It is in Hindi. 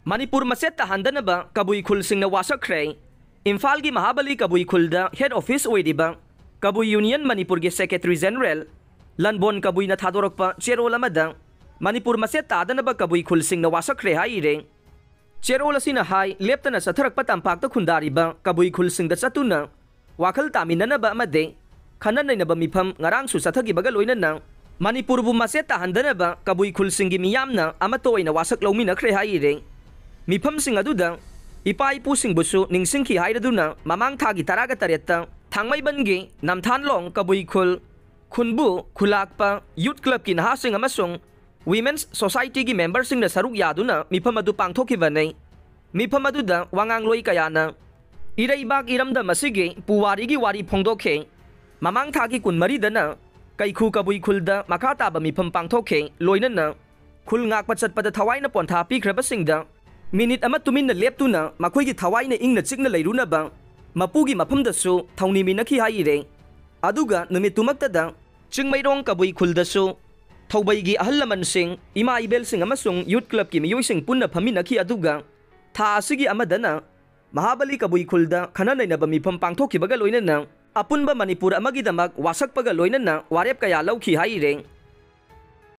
मणिपुर मसेत तहंदनब कबुई खुलसिंगना वासखरे इम्फाल की महाबली कबुई खुलदा हेड ऑफिस ओइदिबा कबुई यूनियन मणिपुर के सेक्रेटरी जनरल लनबोन कबुई थादोरप चेरोल मणिपुर मसेत तादनब कबुई खुलसिंगना वासखरे हाइरे चेरोल असिना हाई लेप्तना सथरक तंपाक खुंदारिबा कबुई खुलसिंगदा चतुना वाखल तामिननब अमदे खननैनब मिफम ngarangsु सथगिबगा लोइनना मणिपुरबु मसेत ताहंदनब कबुई खुलसिंगी मियामना अमतोइना वासक लौमिनखरे हाइरे मिफमसिंग अदुदा इपा इपुसिंगबुसु निंगसिंखि हाइरदुना ममांग थागी तरागा तरेत्ता थांगमैबनगी नमथानलोंग कबुई खुल खुनबु खुलाकपा यूथ क्लब की नहासिंग अमसुंग विमेन्स सोसाइटी की मेंबरसिंग ना सरुक यादुना मिफम अदु पांगथोखिबनै मिफम अदुदा वांगांगलोई कयाना इरैबाग इरमदा मसिगी पुवारीगी वारी फोंदोखे ममांग थागी कुनमरीदना कैखु कबुई खुलदा मखा ताबा मिफम पांगथोखे लोइनना खुल ngakpa चटपदा थवाइना पोंथा पिख्रबसिंगदा मिनिट अमा तुमिन लेप्तुना मखोइगी थवाइना इंगना चिकना लेरुनबा मपुगी मफमदसु थौनिमिनखि हाइरे अदुगा नुमित तुमक्तदा चिंगमैरोंग कबुई खुलदसु थौबैगी अहल लमनसिंग इमा इबेलसिंग अमसुंग यूथ क्लब की मियोइसिंग पुन्ना फमिनखि अदुगा था असिगी अमदना महाबली कबुई खुलदा खननैनब मिफम पांगथोखिबगा लोइनना अपुनबा मणिपुर अमगिदमक वासकपगा लोइनना वारेप कया लौखि हाइरे।